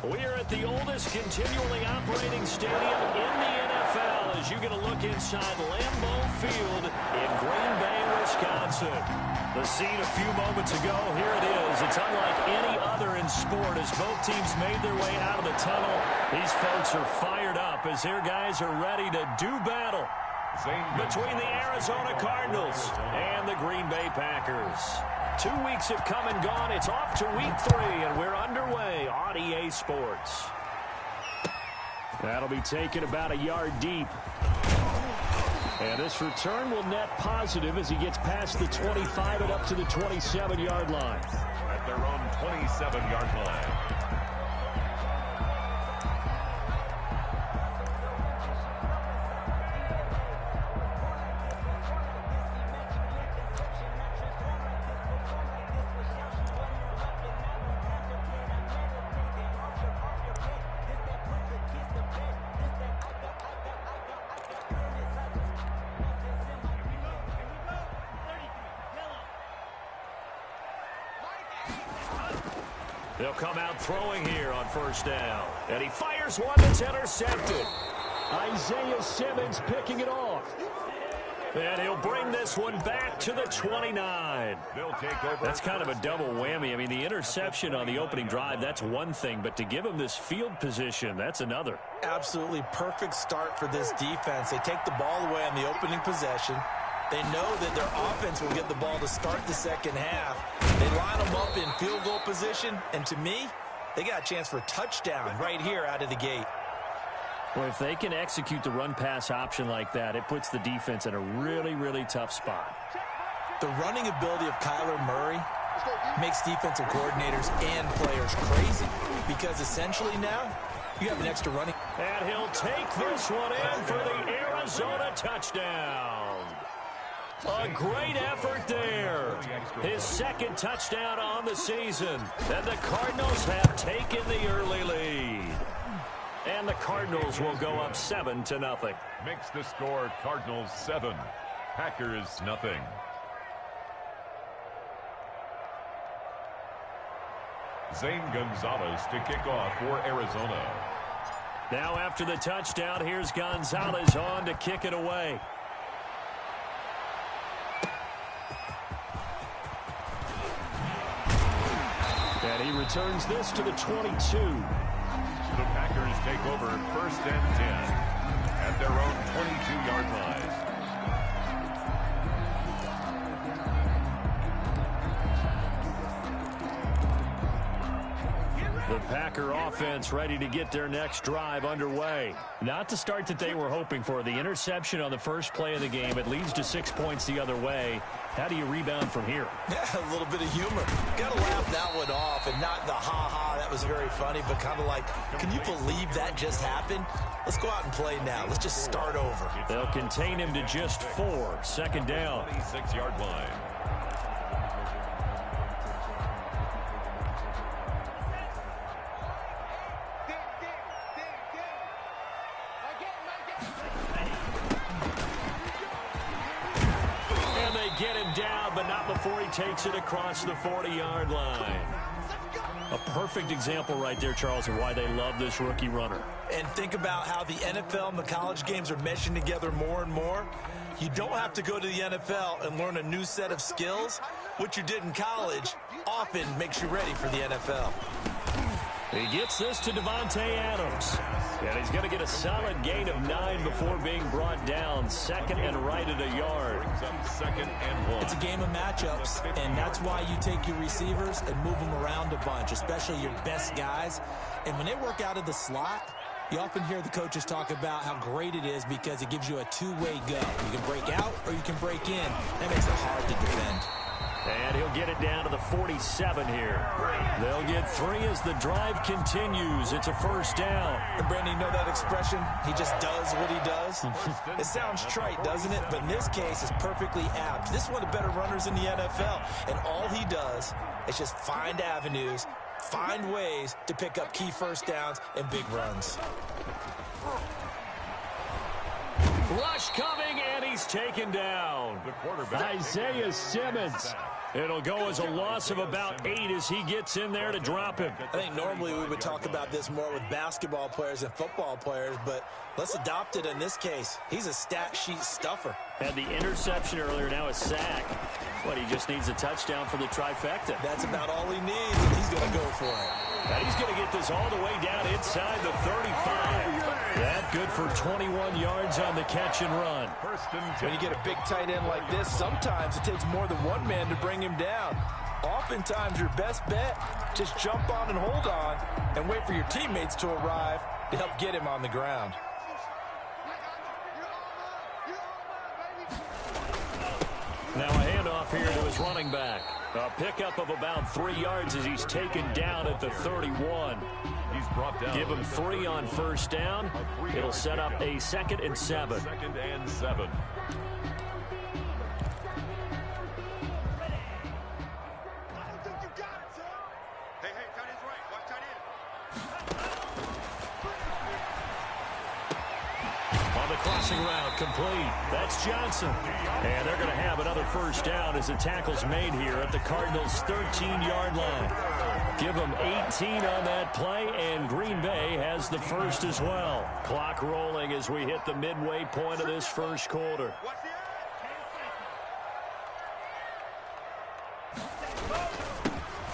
We're at the oldest continually operating stadium in the NFL as you get a look inside Lambeau Field in Green Bay, Wisconsin. The scene a few moments ago, here it is. It's unlike any other in sport as both teams made their way out of the tunnel. These folks are fired up as their guys are ready to do battle between the Arizona Cardinals and the Green Bay Packers. 2 weeks have come and gone. It's off to week 3, and we're underway on EA Sports. That'll be taken about a yard deep. And this return will net positive as he gets past the 25 and up to the 27-yard line. At their own 27-yard line. They'll come out throwing here on first down. And he fires one that's intercepted. Isaiah Simmons picking it off. And he'll bring this one back to the 29. They'll take over. That's kind of a double whammy. I mean, the interception on the opening drive, that's one thing. But to give him this field position, that's another. Absolutely perfect start for this defense. They take the ball away on the opening possession. They know that their offense will get the ball to start the second half. They line them up in field goal position, and to me, they got a chance for a touchdown right here out of the gate. Well, if they can execute the run-pass option like that, it puts the defense in a really, really tough spot. The running ability of Kyler Murray makes defensive coordinators and players crazy because essentially now you have an extra running. And he'll take this one in for the Arizona touchdown. A great effort there. His second touchdown on the season. And the Cardinals have taken the early lead. And the Cardinals will go up 7-0. Makes the score Cardinals 7, Packers nothing. Zane Gonzalez to kick off for Arizona. Now after the touchdown, here's Gonzalez on to kick it away. And he returns this to the 22. The Packers take over 1st and 10 at their own 22-yard line. The Packer offense ready to get their next drive underway. Not the start that they were hoping for. The interception on the first play of the game. It leads to 6 points the other way. How do you rebound from here? Yeah, a little bit of humor. Got to laugh that one off and not the ha-ha. That was very funny, but kind of like, can you believe that just happened? Let's go out and play now. Let's just start over. They'll contain him to just 4. Second down. 26-yard line. Get him down, but not before he takes it across the 40-yard line. A perfect example right there, Charles, of why they love this rookie runner. And think about how the NFL and the college games are meshing together more and more. You don't have to go to the NFL and learn a new set of skills. What you did in college often makes you ready for the NFL. He gets this to Devontae Adams. And he's going to get a solid gain of 9 before being brought down. Second and right at a yard. Second and 1. It's a game of matchups, and that's why you take your receivers and move them around a bunch, especially your best guys. And when they work out of the slot, you often hear the coaches talk about how great it is because it gives you a two-way go. You can break out or you can break in. That makes it hard to defend. And he'll get it down to the 47 here. They'll get 3 as the drive continues. It's a first down. And Brandon, you know that expression? He just does what he does. It sounds trite, doesn't it? But in this case, it's perfectly apt. This is one of the better runners in the NFL. And all he does is just find avenues, find ways to pick up key first downs and big runs. Rush coming, and he's taken down. The quarterback. Isaiah Simmons It'll go as a loss of about 8 as he gets in there to drop him. I think normally we would talk about this more with basketball players and football players, but let's adopt it in this case. He's a stat sheet stuffer. Had the interception earlier, now a sack. But he just needs a touchdown for the trifecta. That's about all he needs, and he's going to go for it. And he's going to get this all the way down inside the 35. That good for 21 yards on the catch and run. When you get a big tight end like this, sometimes it takes more than one man to bring him down. Oftentimes, your best bet, just jump on and hold on and wait for your teammates to arrive to help get him on the ground. Now a handoff here to his running back. A pickup of about 3 yards as he's taken down at the 31. He's brought down. Give him 3 on first down. It'll set up a 2nd and 7. 2nd and 7. Crossing route complete. That's Johnson. And they're going to have another first down as the tackle's made here at the Cardinals' 13-yard line. Give them 18 on that play, and Green Bay has the first as well. Clock rolling as we hit the midway point of this first quarter.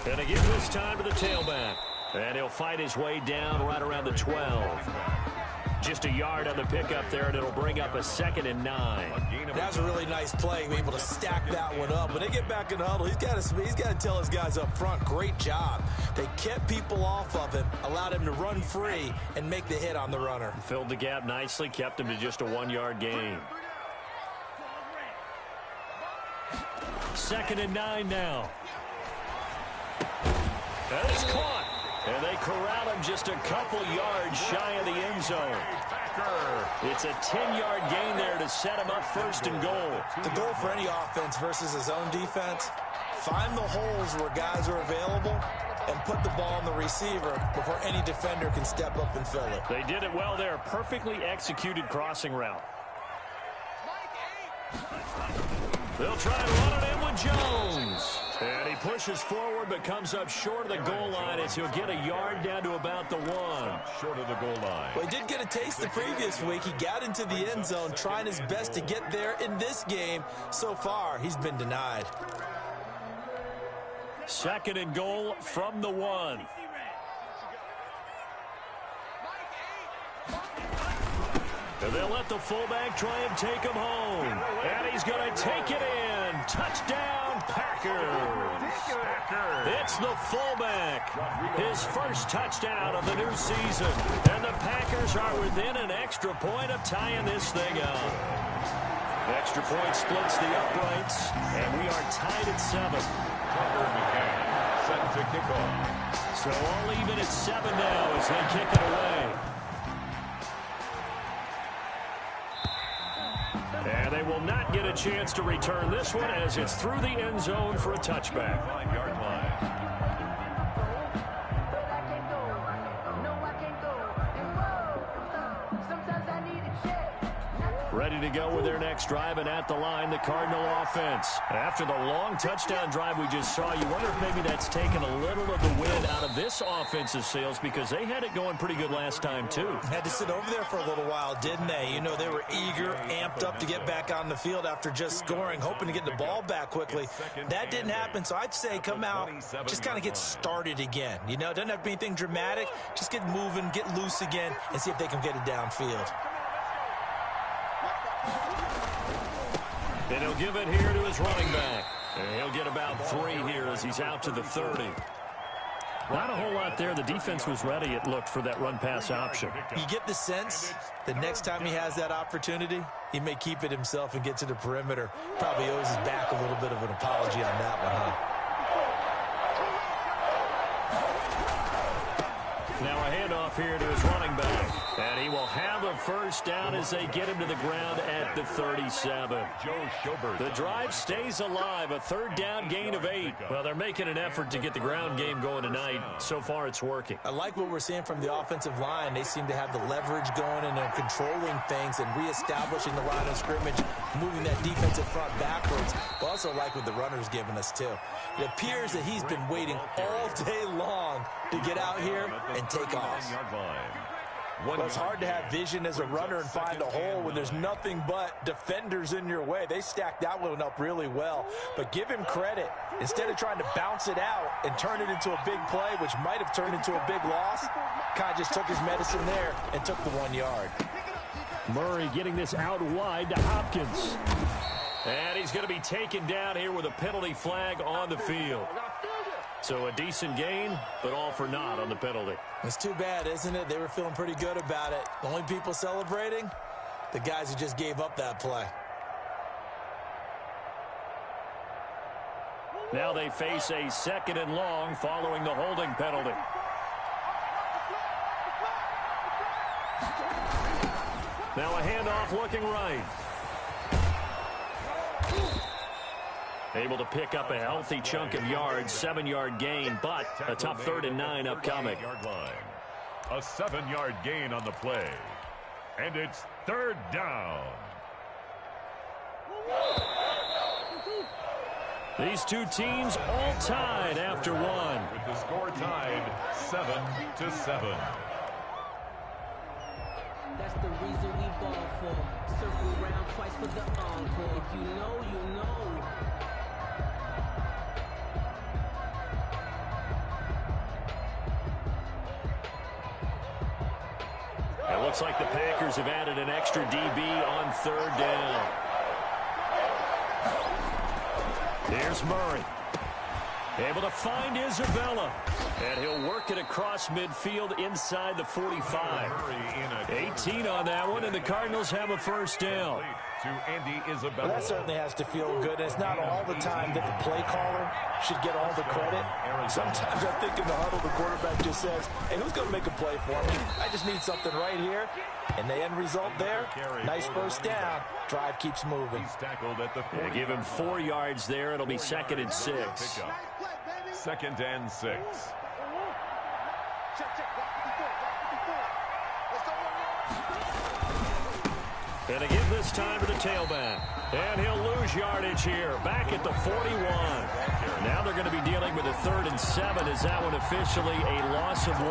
And again this time to the tailback. And he'll fight his way down right around the 12. Just a yard on the pickup there, and it'll bring up a 2nd and 9. That's a really nice play, being able to stack that one up. When they get back in the huddle, he's got to tell his guys up front, great job. They kept people off of him, allowed him to run free, and make the hit on the runner. Filled the gap nicely, kept him to just a 1-yard gain. 2nd and 9 now. That is caught. And they corral him just a couple yards shy of the end zone. It's a 10-yard gain there to set him up 1st and goal. The goal for any offense versus his own defense, find the holes where guys are available and put the ball on the receiver before any defender can step up and fill it. They did it well there. Perfectly executed crossing route. They'll try to run it in with Jones. And he pushes forward but comes up short of the goal line as he'll get a yard down to about the 1. Short of the goal line. Well, he did get a taste the previous week. He got into the end zone trying his best to get there in this game. So far, he's been denied. 2nd and goal from the 1. And they'll let the fullback try and take him home. And he's going to take it in. Touchdown, Packers. It's the fullback. His first touchdown of the new season. And the Packers are within an extra point of tying this thing up. Extra point splits the uprights. And we are tied at 7. Set to kick off. So all even at 7 now as they kick it away. And they will not get a chance to return this one as it's through the end zone for a touchback. 5-yard line. Ready to go with their next drive, and at the line, the Cardinal offense. After the long touchdown drive we just saw, you wonder if maybe that's taken a little of the wind out of this offensive sails because they had it going pretty good last time, too. Had to sit over there for a little while, didn't they? You know, they were eager, amped up to get back on the field after just scoring, hoping to get the ball back quickly. That didn't happen, so I'd say come out, just kind of get started again. You know, it doesn't have to be anything dramatic. Just get moving, get loose again, and see if they can get it downfield. And he'll give it here to his running back. And he'll get about 3 here as he's out to the 30. Not a whole lot there. The defense was ready, it looked, for that run-pass option. You get the sense that next time he has that opportunity, he may keep it himself and get to the perimeter. Probably owes his back a little bit of an apology on that one, huh? Now a handoff here to his running back. And he will have a first down as they get him to the ground at the 37. The drive stays alive. A 3rd down gain of 8. Well, they're making an effort to get the ground game going tonight. So far, it's working. I like what we're seeing from the offensive line. They seem to have the leverage going and they're controlling things and reestablishing the line of scrimmage moving that defensive front backwards, but also like what the runner's giving us too. It appears that he's been waiting all day long to get out here and take off. Well, it's hard to have vision as a runner and find a hole when there's nothing but defenders in your way. They stacked that one up really well. But give him credit. Instead of trying to bounce it out and turn it into a big play, which might have turned into a big loss, kind of just took his medicine there and took the 1 yard. Murray getting this out wide to Hopkins. And he's going to be taken down here with a penalty flag on the field. So a decent gain, but all for naught on the penalty. It's too bad, isn't it? They were feeling pretty good about it. The only people celebrating, the guys who just gave up that play. Now they face a 2nd and long following the holding penalty. Now a handoff looking right. Able to pick up a healthy chunk of yards, 7-yard gain, but a tough 3rd and 9 upcoming. A 7-yard gain on the play. And it's 3rd down. These two teams all tied after one. With the score tied 7-7. That's the reason we ball for. Circle around twice for the encore. If you know, you know. It looks like the Packers have added an extra DB on 3rd down. Here's Murray. Able to find Isabella. And he'll work it across midfield inside the 45. 18 on that one, and the Cardinals have a 1st down. To Andy Isabella. Well, that certainly has to feel good. It's not all the time that the play caller should get all the credit. Sometimes I think in the huddle, the quarterback just says, hey, who's going to make a play for me? I just need something right here. And the end result there, nice 1st down. Drive keeps moving. Yeah, give him 4 yards there. It'll be 2nd and 6. 2nd and 6. And again this time to the tailback. And he'll lose yardage here. Back at the 41. Now they're going to be dealing with a 3rd and 7. Is that one officially a loss of 1?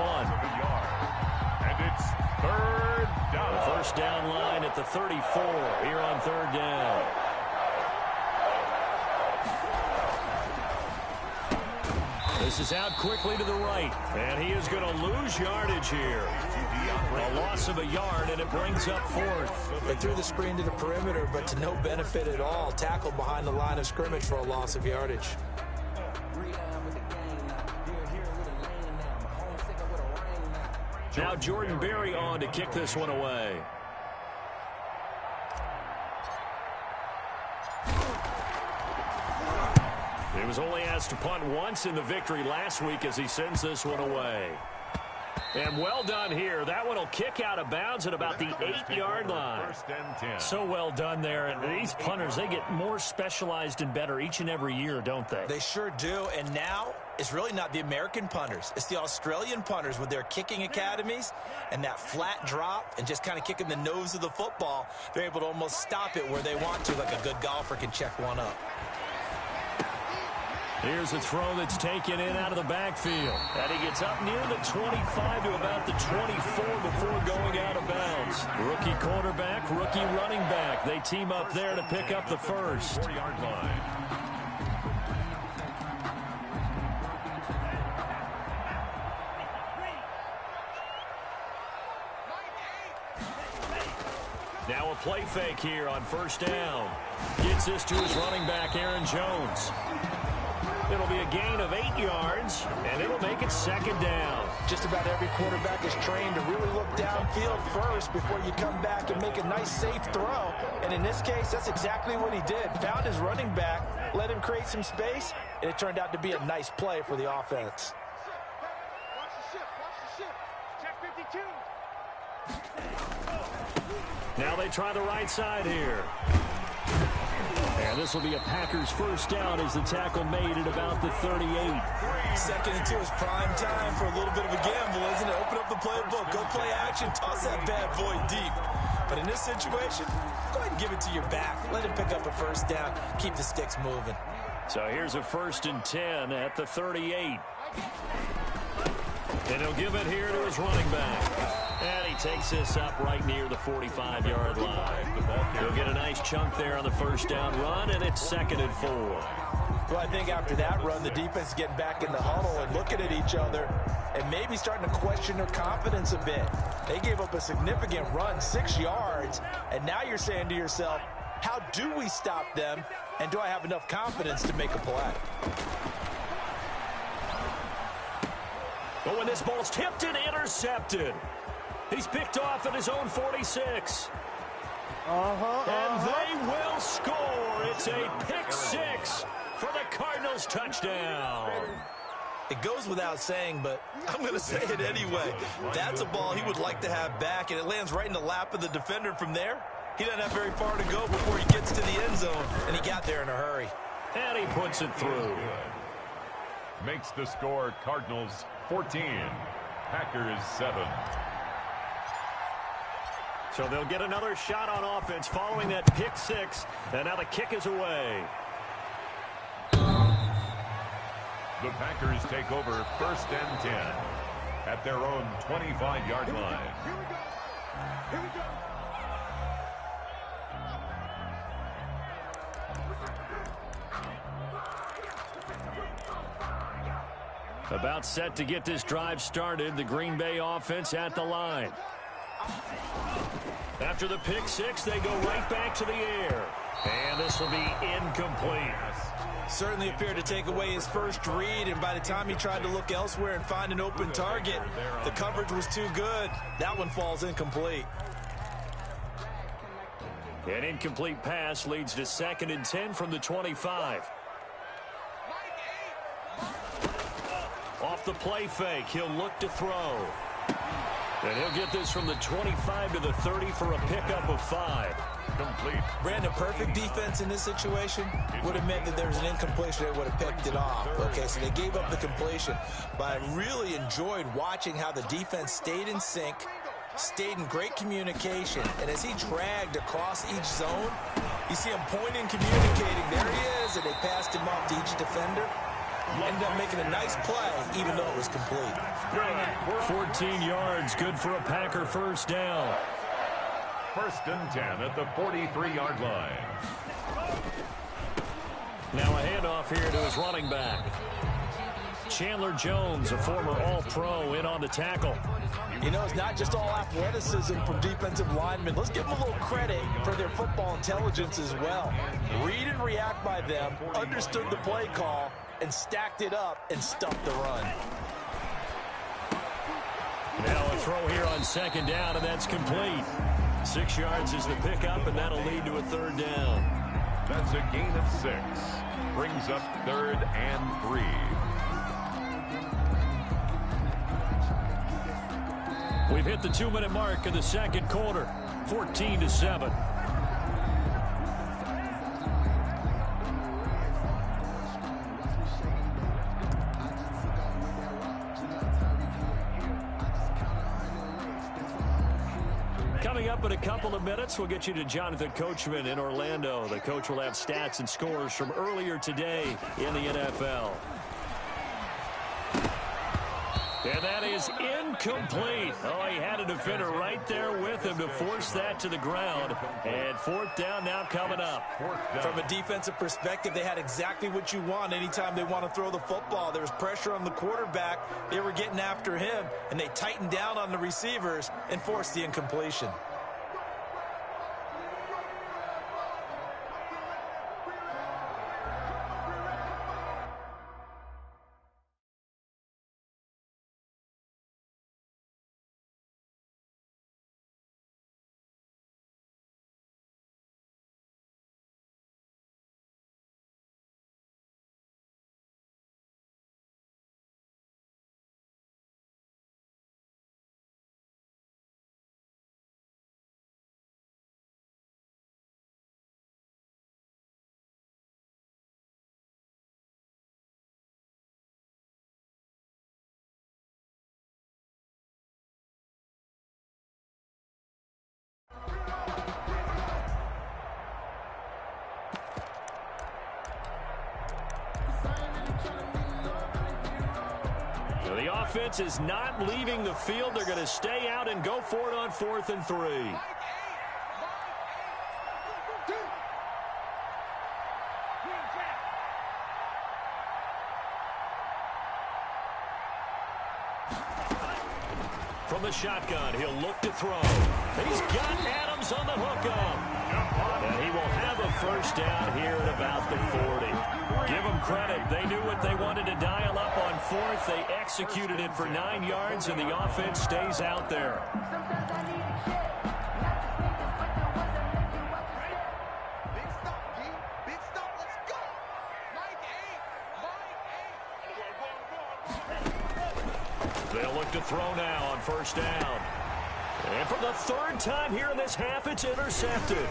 And it's 3rd down. The 1st down line at the 34 here on 3rd down. This is out quickly to the right. And he is going to lose yardage here. A loss of a yard, and it brings up 4th. They threw the screen to the perimeter, but to no benefit at all. Tackled behind the line of scrimmage for a loss of yardage. Now Jordan Berry on to kick this one away. He was only asked to punt once in the victory last week as he sends this one away. And well done here. That one will kick out of bounds at about the 8-yard line. So well done there. And these punters, they get more specialized and better each and every year, don't they? They sure do. And now it's really not the American punters. It's the Australian punters with their kicking academies and that flat drop and just kind of kicking the nose of the football. They're able to almost stop it where they want to, like a good golfer can check one up. Here's a throw that's taken in out of the backfield. And he gets up near the 25 to about the 24 before going out of bounds. Rookie quarterback, rookie running back. They team up there to pick up the 1st. 4-yard line. Now a play fake here on 1st down. Gets this to his running back, Aaron Jones. It'll be a gain of 8 yards, and it'll make it 2nd down. Just about every quarterback is trained to really look downfield first before you come back and make a nice, safe throw. And in this case, that's exactly what he did. Found his running back, let him create some space, and it turned out to be a nice play for the offense. Watch the shift. Check 52. Now they try the right side here. And this will be a Packers first down as the tackle made at about the 38. Second and 2 is prime time for a little bit of a gamble, isn't it? Open up the playbook, go play action, toss that bad boy deep. But in this situation, go ahead and give it to your back. Let him pick up a first down. Keep the sticks moving. So here's a 1st and 10 at the 38. And he'll give it here to his running back. And he takes this up right near the 45-yard line. He'll get a nice chunk there on the first down run, and it's 2nd and 4. Well, I think after that run, the defense is getting back in the huddle and looking at each other and maybe starting to question their confidence a bit. They gave up a significant run, 6 yards, and now you're saying to yourself, how do we stop them, and do I have enough confidence to make a play? But when this ball's tipped and intercepted, he's picked off at his own 46. And they will score. It's a pick 6 for the Cardinals touchdown. It goes without saying, but I'm going to say it anyway. That's a ball he would like to have back, and it lands right in the lap of the defender from there. He doesn't have very far to go before he gets to the end zone, and he got there in a hurry. And he puts it through. Makes the score Cardinals 14, Packers 7. So they'll get another shot on offense following that pick 6, and now the kick is away. The Packers take over 1st and 10 at their own 25-yard line. Here we go. About set to get this drive started, the Green Bay offense at the line. After the pick 6, they go right back to the air. And this will be incomplete. Certainly appeared to take away his first read, and by the time he tried to look elsewhere and find an open target, the coverage was too good. That one falls incomplete. An incomplete pass leads to 2nd and 10 from the 25. Off the play fake, he'll look to throw. And he'll get this from the 25 to the 30 for a pickup of 5. Complete. Brandon, perfect defense in this situation would have meant that there was an incompletion. They would have picked it off. Okay, so they gave up the completion. But I really enjoyed watching how the defense stayed in sync, stayed in great communication. And as he dragged across each zone, you see him pointing, communicating. There he is, and they passed him off to each defender. Ended up making a nice play, even though it was complete. 14 yards, good for a Packer first down. 1st and 10 at the 43-yard line. Now a handoff here to his running back. Chandler Jones, a former All-Pro, in on the tackle. You know, it's not just all athleticism from defensive linemen. Let's give them a little credit for their football intelligence as well. Read and react by them, understood the play call, and stacked it up and stuffed the run. Now a throw here on 2nd down, and that's complete. 6 yards is the pickup, and that'll lead to a 3rd down. That's a gain of 6. Brings up 3rd and 3. We've hit the 2-minute mark in the 2nd quarter, 14-7. Coming up in a couple of minutes, we'll get you to Jonathan Coachman in Orlando. The coach will have stats and scores from earlier today in the NFL. And that is incomplete. Oh, he had a defender right there with him to force that to the ground. And 4th down now coming up. From a defensive perspective, they had exactly what you want anytime they want to throw the football. There was pressure on the quarterback. They were getting after him, and they tightened down on the receivers and forced the incompletion. So the offense is not leaving the field. They're going to stay out and go for it on 4th and 3. From the shotgun, he'll look to throw. He's got Adams on the hookup. And he will have a first down here at about the 40. Give them credit. They knew what they wanted to dial up on 4th. They executed it for 9 yards, and the offense stays out there. They'll look to throw now on first down. And for the 3rd time here in this half, it's intercepted.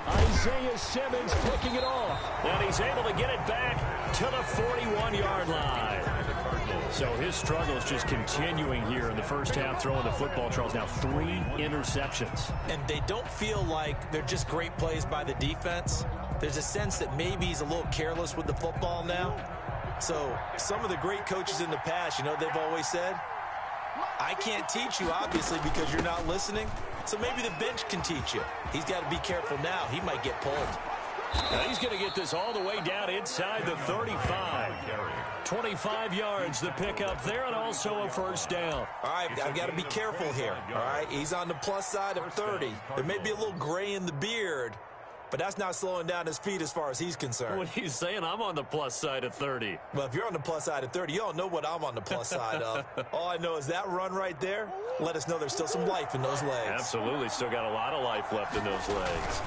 Isaiah Simmons picking it off. And he's able to get it back to the 41-yard line. So his struggle is just continuing here in the first half, throwing the football, Charles. Now 3 interceptions. And they don't feel like they're just great plays by the defense. There's a sense that maybe he's a little careless with the football now. So some of the great coaches in the past, you know, they've always said, I can't teach you, obviously, because you're not listening. So maybe the bench can teach you. He's got to be careful now. He might get pulled. Now he's going to get this all the way down inside the 35. 25 yards the pickup there, and also a first down. All right, I've got to be careful here. All right, he's on the plus side of 30. There may be a little gray in the beard, but that's not slowing down his feet as far as he's concerned. What he's saying, I'm on the plus side of 30. Well, if you're on the plus side of 30, you don't know what I'm on the plus side of. All I know is that run right there, let us know there's still some life in those legs. Absolutely, still got a lot of life left in those legs.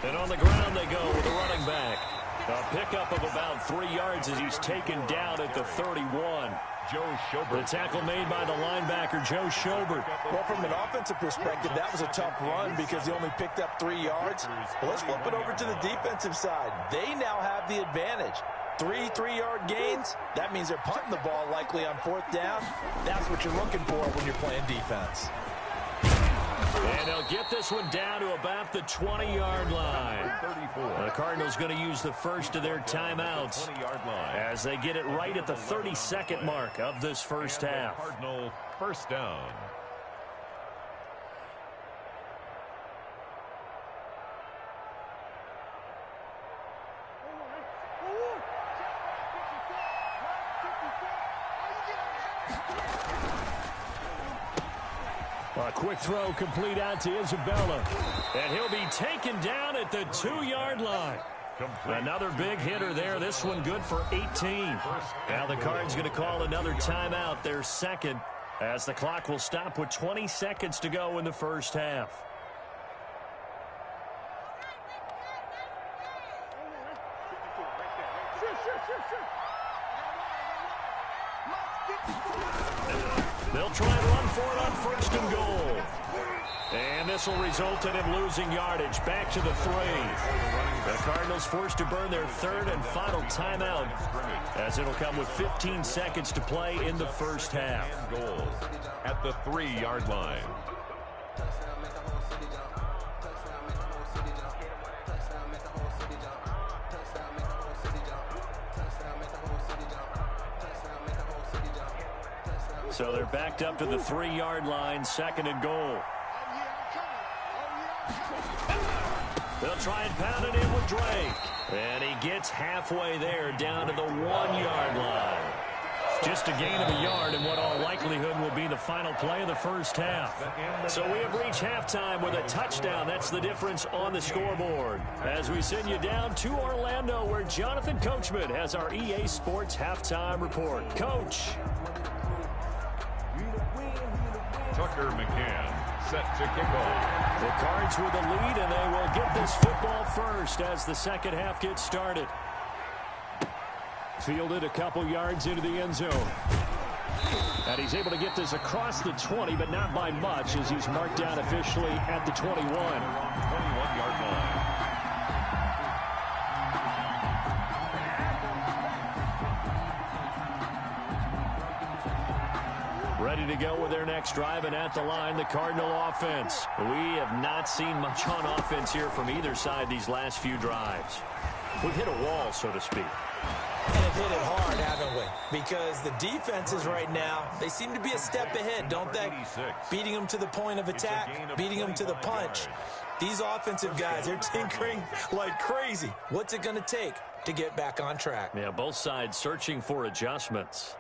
And on the ground they go with a running back. A pickup of about 3 yards as he's taken down at the 31. Joe Schobert. The tackle made by the linebacker, Joe Schobert. Well, from an offensive perspective, that was a tough run because he only picked up 3 yards. Well, let's flip it over to the defensive side. They now have the advantage. 3 3-yard gains. That means they're punting the ball likely on 4th down. That's what you're looking for when you're playing defense. And they'll get this one down to about the 20-yard line. The Cardinals going to use the first of their timeouts as they get it right at the 32nd mark of this first half. Cardinal first down. A quick throw complete out to Isabella. And he'll be taken down at the 2-yard line. Another big hitter there. This one good for 18. Now the Cards going to call another timeout, their second, as the clock will stop with 20 seconds to go in the first half. They'll try and run for it on first and goal. And this will result in him losing yardage. Back to the 3. The Cardinals forced to burn their 3rd and final timeout, as it'll come with 15 seconds to play in the first half. Goal at the 3-yard line. So they're backed up to the 3-yard line, 2nd and goal. They'll try and pound it in with Drake. And he gets halfway there, down to the 1-yard line. Just a gain of a yard in what all likelihood will be the final play of the first half. So we have reached halftime with a touchdown. That's the difference on the scoreboard. As we send you down to Orlando, where Jonathan Coachman has our EA Sports halftime report. Coach. Tucker McCann set to kick off. The Cards with a lead, and they will get this football first as the second half gets started. Fielded a couple yards into the end zone. And he's able to get this across the 20, but not by much, as he's marked down officially at the 21. 21-yard line. Ready to go with their next drive, and at the line, the Cardinal offense. We have not seen much on offense here from either side these last few drives. We've hit a wall, so to speak. And have hit it hard, haven't we? because the defenses right now, they seem to be a step ahead, don't they? Beating them to the point of attack, beating them to the punch. These offensive guys, they're tinkering like crazy. What's it going to take to get back on track? Yeah, both sides searching for adjustments.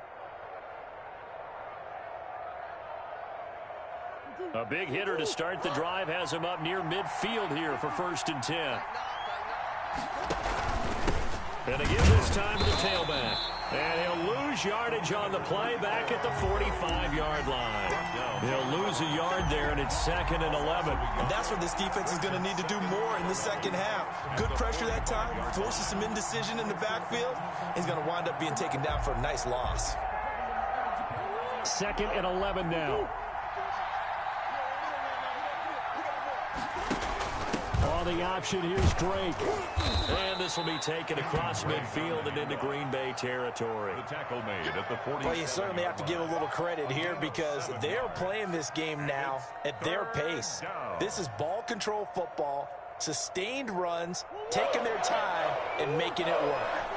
A big hitter to start the drive has him up near midfield here for 1st and 10. And again this time to the tailback. And he'll lose yardage on the play back at the 45-yard line. He'll lose a yard there, and it's 2nd and 11. And that's what this defense is going to need to do more in the second half. Good pressure that time, forces some indecision in the backfield. He's going to wind up being taken down for a nice loss. 2nd and 11 now. The option, here's Drake. And this will be taken across midfield and into Green Bay territory. The tackle made at the 40. Well, you certainly have to give a little credit here because they're playing this game now at their pace. This is ball control football, sustained runs, taking their time, and making it work.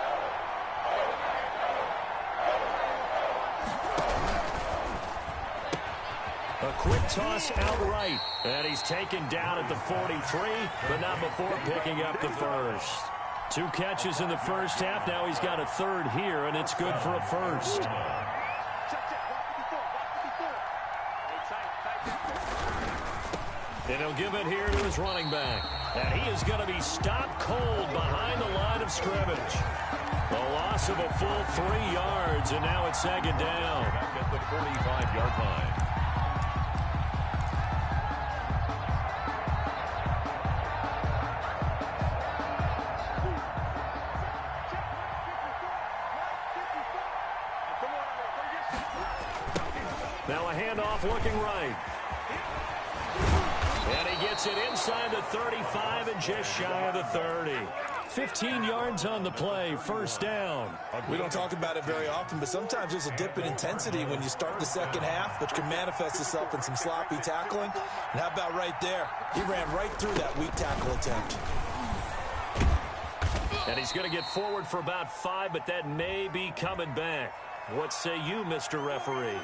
A quick toss out right, and he's taken down at the 43, but not before picking up the first. 2 catches in the first half. Now he's got a 3rd here, and it's good for a first. And he'll give it here to his running back. And he is going to be stopped cold behind the line of scrimmage. A loss of a full 3 yards, and now it's 2nd down. Back at the 45-yard line. Now a handoff looking right. And he gets it inside the 35 and just shy of the 30. 15 yards on the play, 1st down. We don't talk about it very often, but sometimes there's a dip in intensity when you start the second half, which can manifest itself in some sloppy tackling. And how about right there? He ran right through that weak tackle attempt. And he's going to get forward for about 5, but that may be coming back. What say you, Mr. Referee?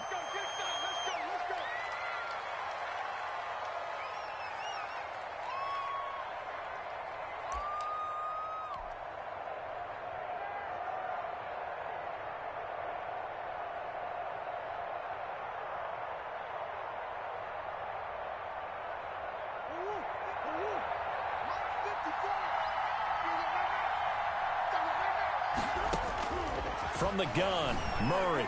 From the gun, Murray.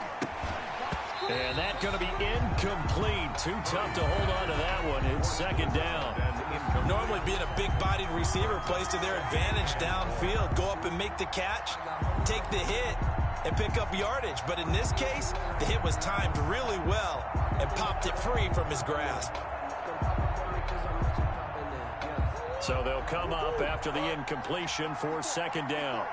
And that's going to be incomplete. Too tough to hold on to that one. It's 2nd down. Normally being a big-bodied receiver plays to their advantage downfield. Go up and make the catch, take the hit, and pick up yardage. But in this case, the hit was timed really well and popped it free from his grasp. So they'll come up after the incompletion for 2nd down.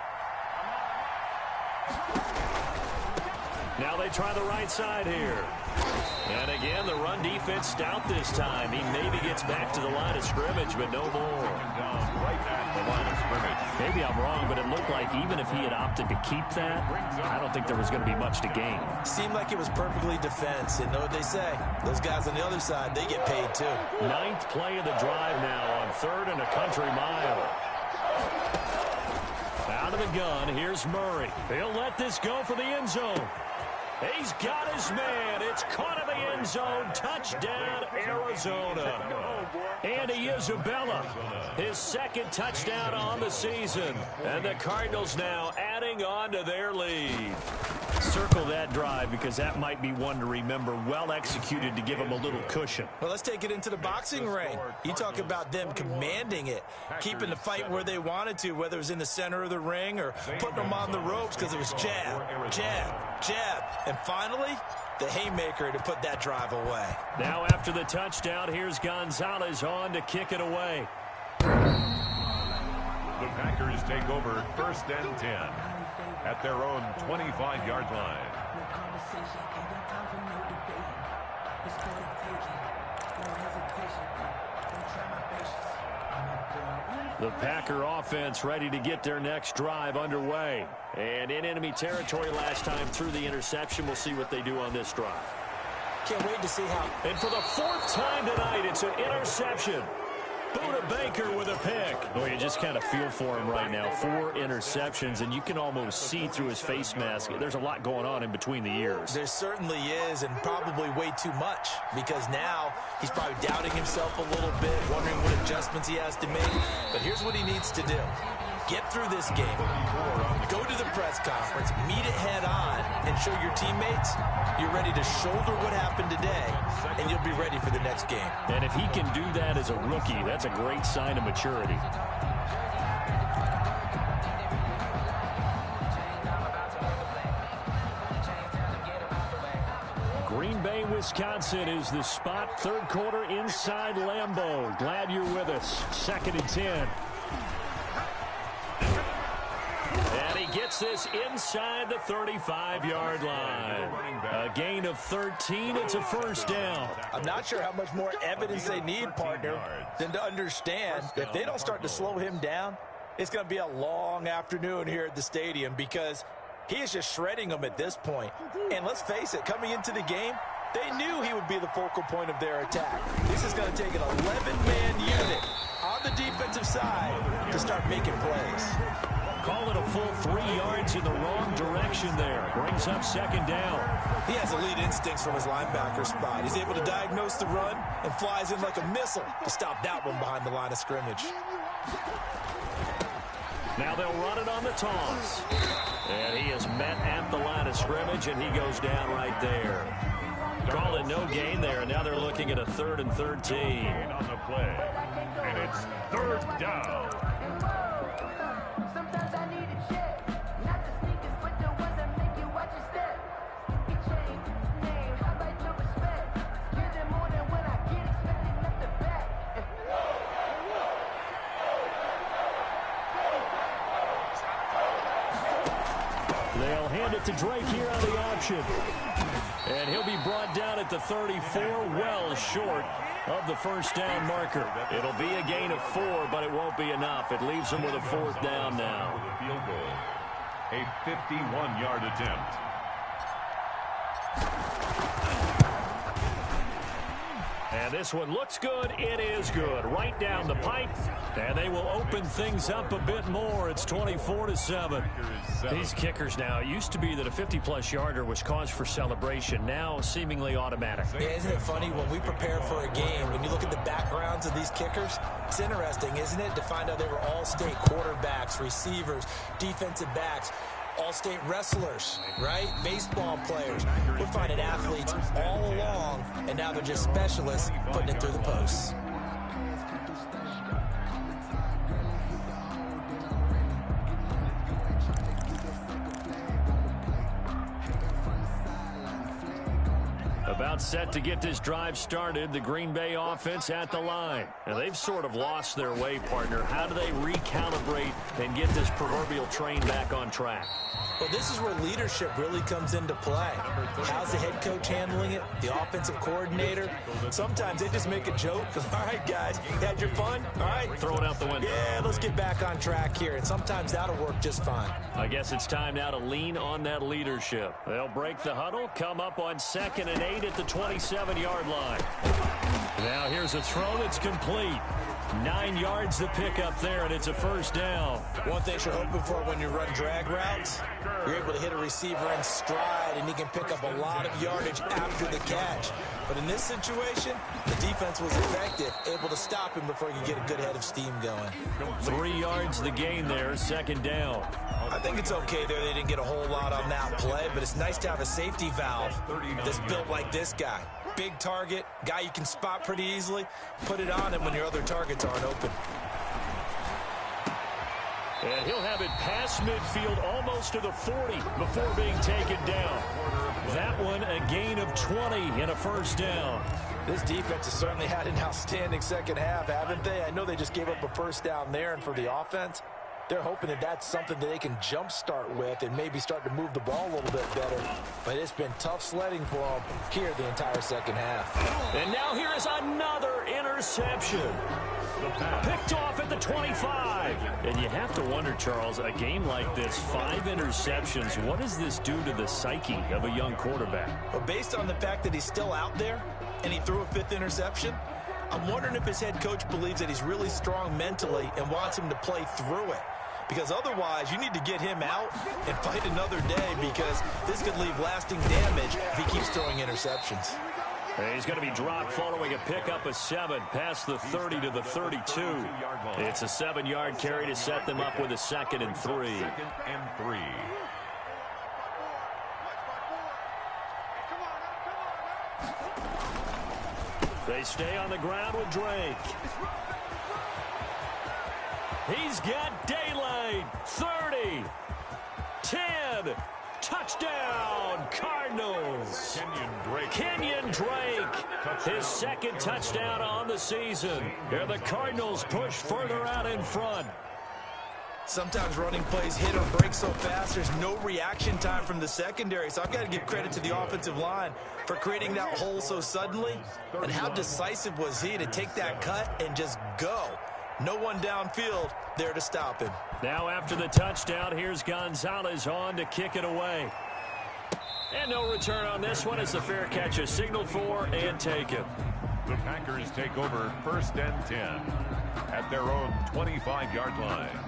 Now they try the right side here. And again, the run defense stout this time. He maybe gets back to the line of scrimmage, but no more. Right at the line of scrimmage. Maybe I'm wrong, but it looked like even if he had opted to keep that, I don't think there was going to be much to gain. Seemed like it was perfectly defense. And know what they say? Those guys on the other side, they get paid too. 9th play of the drive now on 3rd and a country mile. Out of the gun, here's Murray. He'll let this go for the end zone. He's got his man. It's caught in the end zone. Touchdown, Arizona. Andy Isabella, his 2nd touchdown on the season. And the Cardinals now adding on to their lead. Circle that drive because that might be one to remember. Well executed to give them a little cushion. Well, let's take it into the boxing ring. You talk about them commanding it, keeping the fight where they wanted to, whether it was in the center of the ring or putting them on the ropes because it was jab, jab, jab. And finally, the haymaker to put that drive away. Now after the touchdown, here's Gonzalez on to kick it away. The Packers take over 1st and 10 at their own 25-yard line. The Packer offense ready to get their next drive underway. And in enemy territory last time through the interception. We'll see what they do on this drive. Can't wait to see how. And for the 4th time tonight, it's an interception. Buda Baker with a pick. Well, you just kind of feel for him right now. 4 interceptions, and you can almost see through his face mask. There's a lot going on in between the ears. There certainly is, and probably way too much, because now he's probably doubting himself a little bit, wondering what adjustments he has to make. But here's what he needs to do. Get through this game, go to the press conference, meet it head on, and show your teammates you're ready to shoulder what happened today, and you'll be ready for the next game. And if he can do that as a rookie, that's a great sign of maturity. Green Bay, Wisconsin is the spot. 3rd quarter inside Lambeau. Glad you're with us. 2nd and 10. And he gets this inside the 35-yard line. A gain of 13. It's a 1st down. I'm not sure how much more evidence they need, partner, than to understand if they don't start to slow him down, it's going to be a long afternoon here at the stadium because he is just shredding them at this point. And let's face it, coming into the game, they knew he would be the focal point of their attack. This is going to take an 11-man unit on the defensive side to start making plays. Call it a full 3 yards in the wrong direction there. Brings up 2nd down. He has elite instincts from his linebacker spot. He's able to diagnose the run and flies in like a missile to stop that one behind the line of scrimmage. Now they'll run it on the toss. And he is met at the line of scrimmage, and he goes down right there. Call it no gain there, and now they're looking at a 3rd and 13. On the play, and it's 3rd down. They'll hand it to Drake here on the option. And he'll be brought down at the 34, well short of the 1st down marker. It'll be a gain of 4, but it won't be enough. It leaves them with a 4th down now. Field goal. A 51-yard attempt. And this one looks good. It is good. Right down the pipe. And they will open things up a bit more. It's 24-7. These kickers now, it used to be that a 50-plus yarder was cause for celebration. Now seemingly automatic. Yeah, isn't it funny when we prepare for a game, when you look at the backgrounds of these kickers, it's interesting, isn't it, to find out they were all-state quarterbacks, receivers, defensive backs, all-state wrestlers, right? Baseball players. We're finding athletes all along, and now they're just specialists putting it through the posts. About set to get this drive started, the Green Bay offense at the line. And they've sort of lost their way, partner. How do they recalibrate and get this proverbial train back on track? Well, this is where leadership really comes into play. How's the head coach handling it? The offensive coordinator? Sometimes they just make a joke. All right, guys, had your fun? All right. Throw it out the window. Yeah, let's get back on track here. And sometimes that'll work just fine. I guess it's time now to lean on that leadership. They'll break the huddle, come up on 2nd and 8 at the 27-yard line. Now here's a throw that's complete. 9 yards to pick up there, and it's a 1st down. One thing you're hoping for when you run drag routes, you're able to hit a receiver in stride, and he can pick up a lot of yardage after the catch. But in this situation, the defense was effective, able to stop him before he could get a good head of steam going. 3 yards the gain there, 2nd down. I think it's okay there. They didn't get a whole lot on that play, but it's nice to have a safety valve that's built like this guy. Big target, guy you can spot pretty easily. Put it on him when your other targets aren't open. And he'll have it past midfield almost to the 40 before being taken down. That one a gain of 20 and a 1st down. This defense has certainly had an outstanding second half, haven't they? I know they just gave up a 1st down there, and for the offense, they're hoping that that's something that they can jumpstart with and maybe start to move the ball a little bit better. But it's been tough sledding for them here the entire second half. And now here is another interception. Picked off at the 25. And you have to wonder, Charles, a game like this, 5 interceptions, what does this do to the psyche of a young quarterback? Well, based on the fact that he's still out there and he threw a 5th interception, I'm wondering if his head coach believes that he's really strong mentally and wants him to play through it. Because otherwise, you need to get him out and fight another day, because this could leave lasting damage if he keeps throwing interceptions. He's going to be dropped following a pickup of 7 past the 30 to the 32. It's a 7-yard carry to set them up with a 2nd and 3. They stay on the ground with Drake. He's got daylight. 30. 10. Touchdown, Cardinals. Kenyon Drake, his 2nd touchdown on the season. And the Cardinals push further out in front. Sometimes running plays hit or break so fast, there's no reaction time from the secondary. So I've got to give credit to the offensive line for creating that hole so suddenly. And how decisive was he to take that cut and just go? No one downfield there to stop him. Now after the touchdown, here's Gonzalez on to kick it away. And no return on this one as the fair catch is signaled for and taken. The Packers take over 1st and 10 at their own 25-yard line.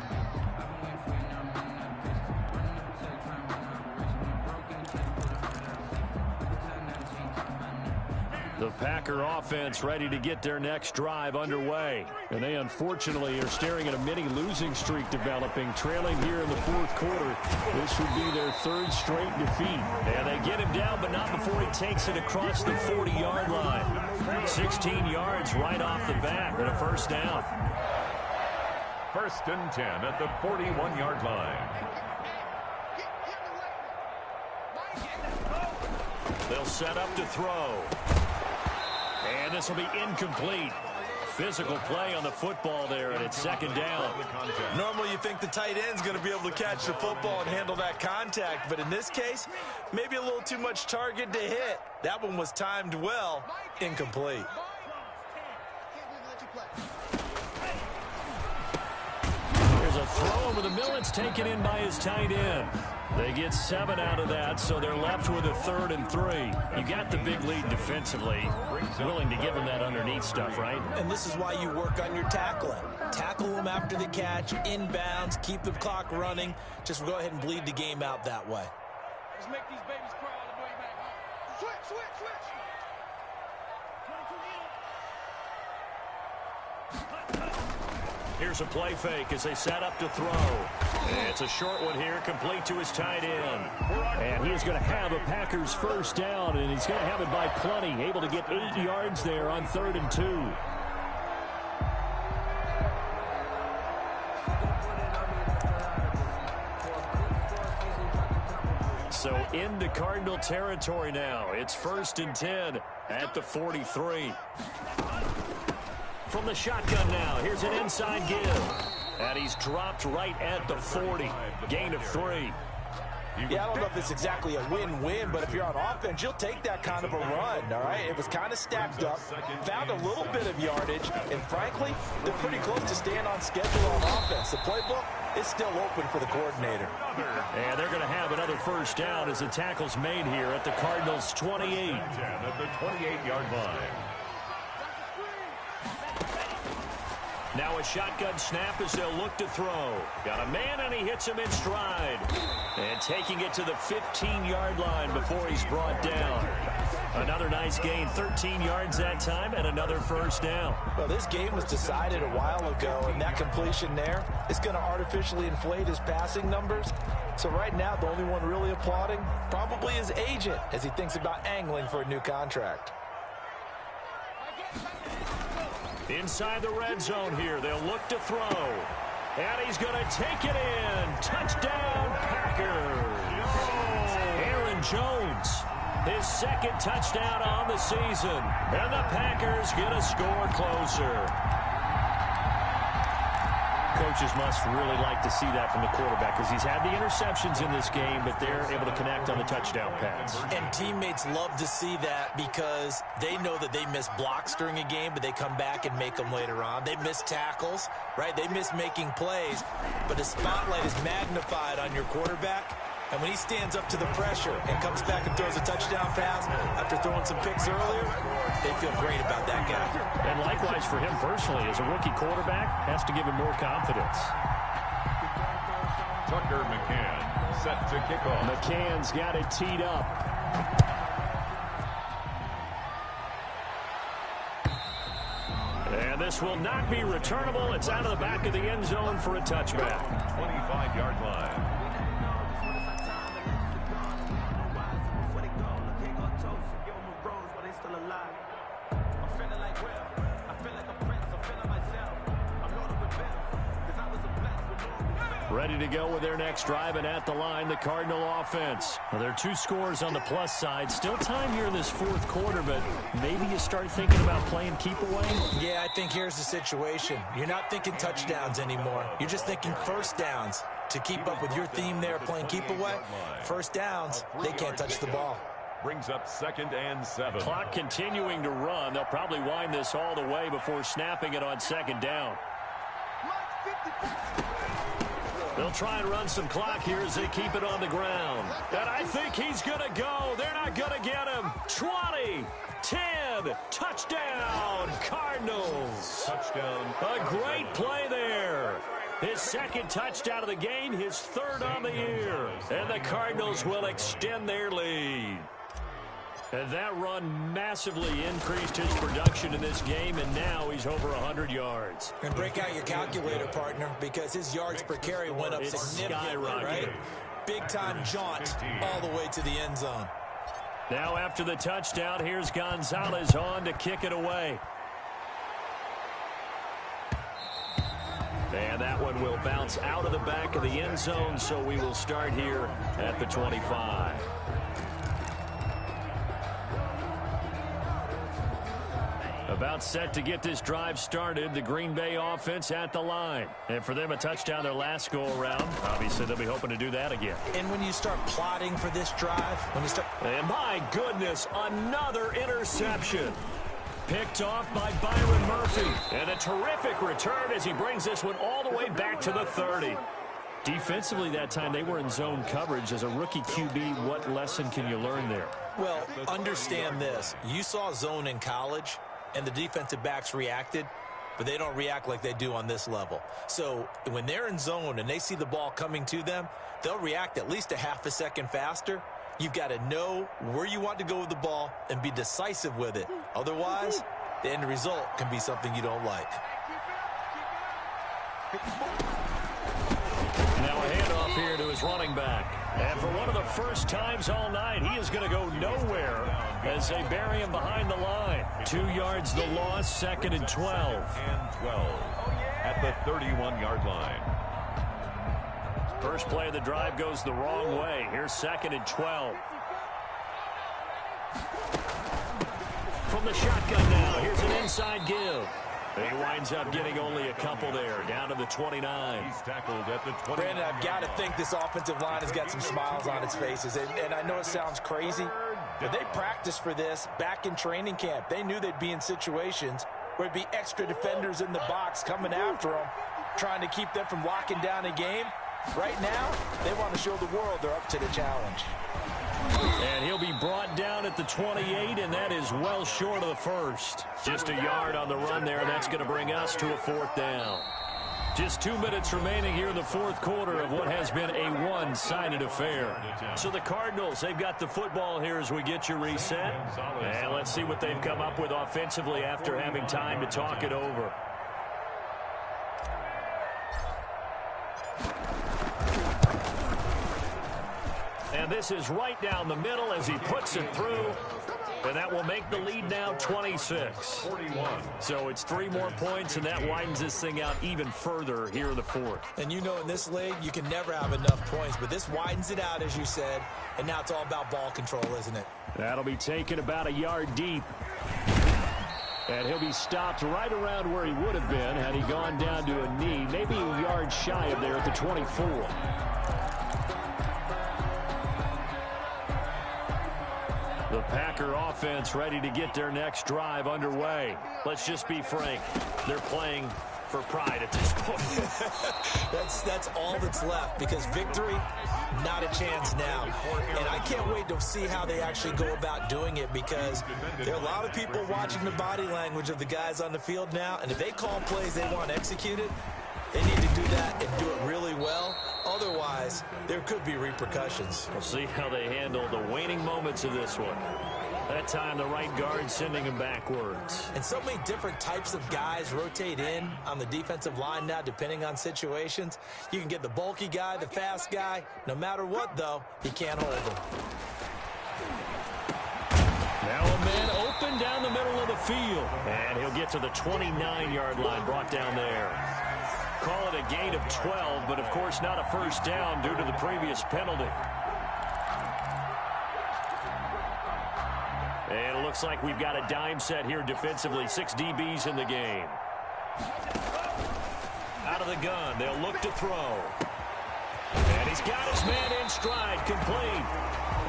The Packer offense ready to get their next drive underway. And they unfortunately are staring at a mini losing streak developing, trailing here in the 4th quarter. This would be their 3rd straight defeat. And they get him down, but not before he takes it across the 40-yard line. 16 yards right off the bat and a 1st down. 1st and 10 at the 41-yard line. They'll set up to throw. And this will be incomplete. Physical play on the football there, and it's 2nd down. Normally you think the tight end's going to be able to catch the football and handle that contact, but in this case, maybe a little too much target to hit. That one was timed well, incomplete. There's a throw over the middle. It's taken in by his tight end. They get 7 out of that, so they're left with a 3rd and 3. You got the big lead defensively. Willing to give him that underneath stuff, right? And this is why you work on your tackling. Tackle them after the catch, inbounds, keep the clock running. Just go ahead and bleed the game out that way. Let's make these babies cry all the way back home. Switch. Here's a play fake as they set up to throw. It's a short one here, complete to his tight end. And he is going to have a Packers 1st down, and he's going to have it by plenty. Able to get 8 yards there on 3rd and 2. So into Cardinal territory now. It's 1st and 10 at the 43. From the shotgun now, here's an inside give. And he's dropped right at the 40. Gain of 3. Yeah, I don't know if it's exactly a win-win, but if you're on offense, you'll take that kind of a run, all right? It was kind of stacked up, found a little bit of yardage, and frankly, they're pretty close to staying on schedule on offense. The playbook is still open for the coordinator. And they're going to have another 1st down as the tackle's made here at the Cardinals' 28. At the 28-yard line. Now a shotgun snap as they'll look to throw. Got a man, and he hits him in stride. And taking it to the 15-yard line before he's brought down. Another nice gain, 13 yards that time, and another 1st down. Well, this game was decided a while ago, and that completion there is going to artificially inflate his passing numbers. So right now, the only one really applauding probably his agent as he thinks about angling for a new contract. Inside the red zone here, they'll look to throw. And he's going to take it in. Touchdown, Packers. Aaron Jones, his 2nd touchdown on the season. And the Packers get a score closer. coaches must really like to see that from the quarterback because he's had the interceptions in this game, but they're able to connect on the touchdown pass. And teammates love to see that because they know that they miss blocks during a game, but they come back and make them later on. They miss tackles, right? They miss making plays, but the spotlight is magnified on your quarterback. And when he stands up to the pressure and comes back and throws a touchdown pass after throwing some picks earlier, they feel great about that guy. And likewise for him personally, as a rookie quarterback, has to give him more confidence. Tucker McCann set to kick off. McCann's got it teed up. And this will not be returnable. It's out of the back of the end zone for a touchback. 25-yard line. Ready to go with their next drive, and at the line, the Cardinal offense. Well, there are 2 scores on the plus side. Still time here in this fourth quarter, but maybe you start thinking about playing keep away? Yeah, I think here's the situation. You're not thinking touchdowns anymore. You're just thinking first downs. To keep up with your theme there, playing keep away, first downs, they can't touch the ball. Brings up 2nd and 7. Clock continuing to run. They'll probably wind this all the way before snapping it on 2nd down. They'll try and run some clock here as they keep it on the ground. And I think he's going to go. They're not going to get him. 20, 10, touchdown, Cardinals. Touchdown. A great play there. His 2nd touchdown of the game, his 3rd on the year. And the Cardinals will extend their lead. And that run massively increased his production in this game, and now he's over 100 yards. And break out your calculator, partner, because his yards per carry went up significantly, right? Big-time jaunt all the way to the end zone. Now after the touchdown, here's Gonzalez on to kick it away. And that one will bounce out of the back of the end zone, so we will start here at the 25. About set to get this drive started, the Green Bay offense at the line. And for them, a touchdown their last go-around. Obviously, they'll be hoping to do that again. And when you start plotting for this drive, And my goodness, another interception. Picked off by Byron Murphy. And a terrific return as he brings this one all the way back to the 30. Defensively that time, they were in zone coverage. As a rookie QB, what lesson can you learn there? Well, understand this. You saw zone in college, and the defensive backs reacted, but they don't react like they do on this level. So when they're in zone and they see the ball coming to them, they'll react at least a half a second faster. You've got to know where you want to go with the ball and be decisive with it. Otherwise, the end result can be something you don't like. Now a handoff here to his running back. And for one of the first times all night, he is going to go nowhere as they bury him behind the line. 2 yards the loss, 2nd and 12. And 12 at the 31-yard line. First play of the drive goes the wrong way. Here's 2nd and 12. From the shotgun now, here's an inside give. He winds up getting only a couple there, down to the 29. He's tackled at the 29. Brandon, I've got to think this offensive line has got some smiles on its faces. And I know it sounds crazy, but they practiced for this back in training camp. They knew they'd be in situations where it'd be extra defenders in the box coming after them, trying to keep them from locking down a game. Right now, they want to show the world they're up to the challenge. And he'll be brought down at the 28, and that is well short of the first. Just a yard on the run there, and that's going to bring us to a 4th down. Just 2 minutes remaining here in the fourth quarter of what has been a one-sided affair. So the Cardinals, they've got the football here as we get you reset. And let's see what they've come up with offensively after having time to talk it over. And this is right down the middle as he puts it through. And that will make the lead now 26. So it's 3 more points, and that widens this thing out even further here in the fourth. And you know in this league, you can never have enough points. But this widens it out, as you said. And now it's all about ball control, isn't it? That'll be taken about a yard deep. And he'll be stopped right around where he would have been had he gone down to a knee, maybe a yard shy of there at the 24. The Packer offense ready to get their next drive underway. Let's just be frank. They're playing for pride at this point. That's all that's left, because victory, not a chance now. And I can't wait to see how they actually go about doing it, because there are a lot of people watching the body language of the guys on the field now, and if they call plays they want executed, they need to do that and do it really well. Otherwise, there could be repercussions. We'll see how they handle the waning moments of this one. That time, the right guard sending him backwards. And so many different types of guys rotate in on the defensive line now, depending on situations. You can get the bulky guy, the fast guy. No matter what, though, he can't hold him. Now a man open down the middle of the field. And he'll get to the 29-yard line, brought down there. Call it a gain of 12, but of course not a first down due to the previous penalty. And it looks like we've got a dime set here defensively. 6 DBs in the game. Out of the gun. They'll look to throw. And he's got his man in stride, complete.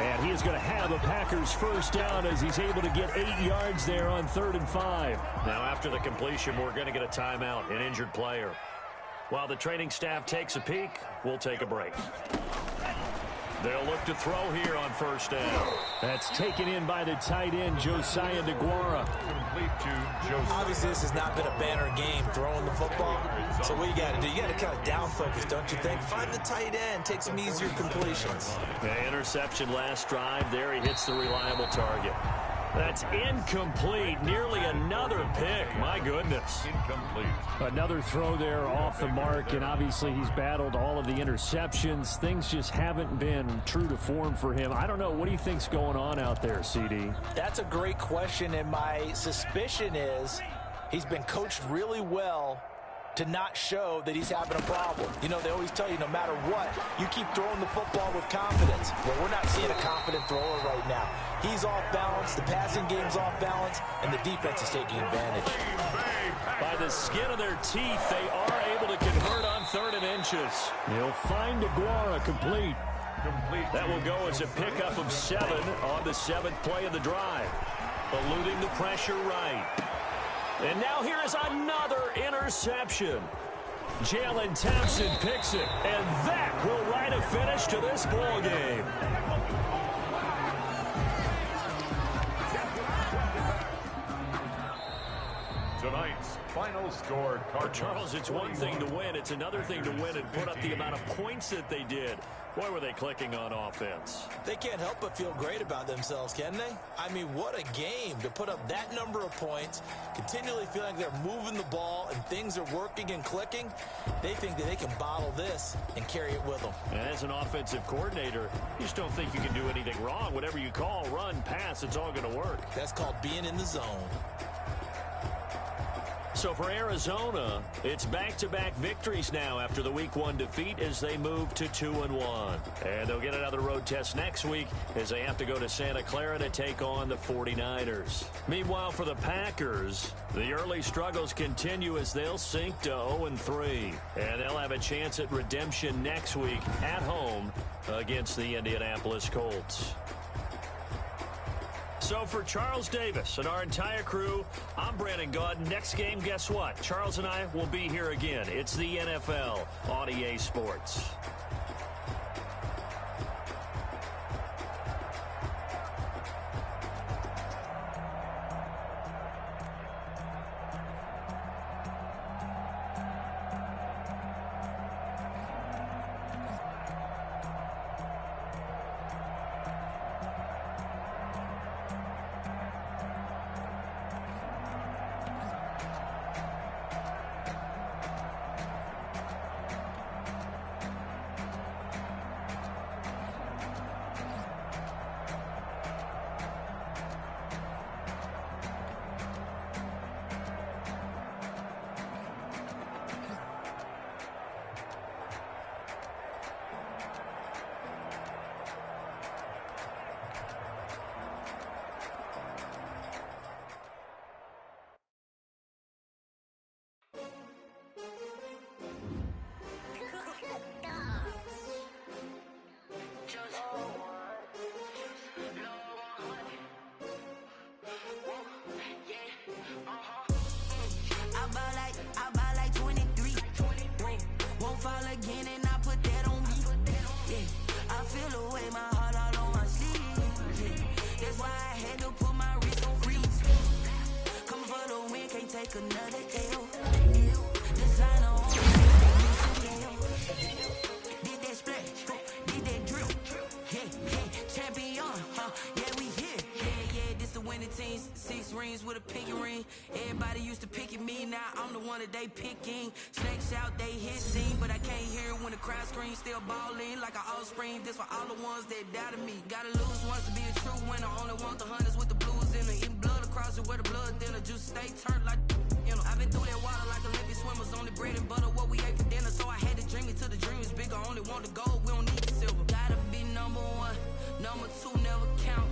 And he is going to have a Packers first down as he's able to get 8 yards there on 3rd and 5. Now after the completion, we're going to get a timeout, an injured player. While the training staff takes a peek, we'll take a break. They'll look to throw here on first down. That's taken in by the tight end, Josiah DeGuara. Complete to Josiah. Obviously, this has not been a banner game throwing the football. So what you got to do, you got to kind of down focus, don't you think? Find the tight end, take some easier completions. The interception last drive. There he hits the reliable target. That's incomplete. Nearly another pick. My goodness. Incomplete. Another throw there off the mark, and obviously he's battled all of the interceptions. Things just haven't been true to form for him. I don't know. What do you think's going on out there, CD? That's a great question, and my suspicion is he's been coached really well to not show that he's having a problem. You know, they always tell you no matter what, you keep throwing the football with confidence. Well, we're not seeing a confident thrower right now. He's off balance, the passing game's off balance, and the defense is taking advantage. By the skin of their teeth, they are able to convert on 3rd and inches. He'll find DeGuara complete. That will go as a pickup of 7 on the 7th play of the drive. Eluding the pressure right. And now here is another interception. Jalen Thompson picks it, and that will write a finish to this ball game. Tonight's final score, Charles, it's one thing to win. It's another thing to win and put up the amount of points that they did. Boy, were they clicking on offense. They can't help but feel great about themselves, can they? I mean, what a game to put up that number of points, continually feeling like they're moving the ball and things are working and clicking. They think that they can bottle this and carry it with them. And as an offensive coordinator, you just don't think you can do anything wrong. Whatever you call, run, pass, it's all going to work. That's called being in the zone. So for Arizona, it's back-to-back victories now after the Week 1 defeat as they move to 2-1. And they'll get another road test next week as they have to go to Santa Clara to take on the 49ers. Meanwhile, for the Packers, the early struggles continue as they'll sink to 0-3. And they'll have a chance at redemption next week at home against the Indianapolis Colts. So for Charles Davis and our entire crew, I'm Brandon Gaudin. Next game, guess what? Charles and I will be here again. It's the NFL on EA Sports. like another L. Designer on did that splash, did that drill. Yeah, champion, yeah, we here. Yeah, this the winning team. 6 rings with a pinky ring. Everybody used to pick at me, now I'm the one that they picking. Snakes out, they hit scene, but I can't hear it when the crowd screams. Still balling like an offspring. This for all the ones that doubted me. Gotta lose once to be a true winner. Only want the hunters with the blues in it. Eating blood across it where the blood thinner. Juice stay turned like, you know. I've been through that water like Olympic swimmers. Only bread and butter what we ate for dinner. So I had to dream it till the dream is bigger. Only want the gold, we don't need the silver. Gotta be number 1. Number 2 never count.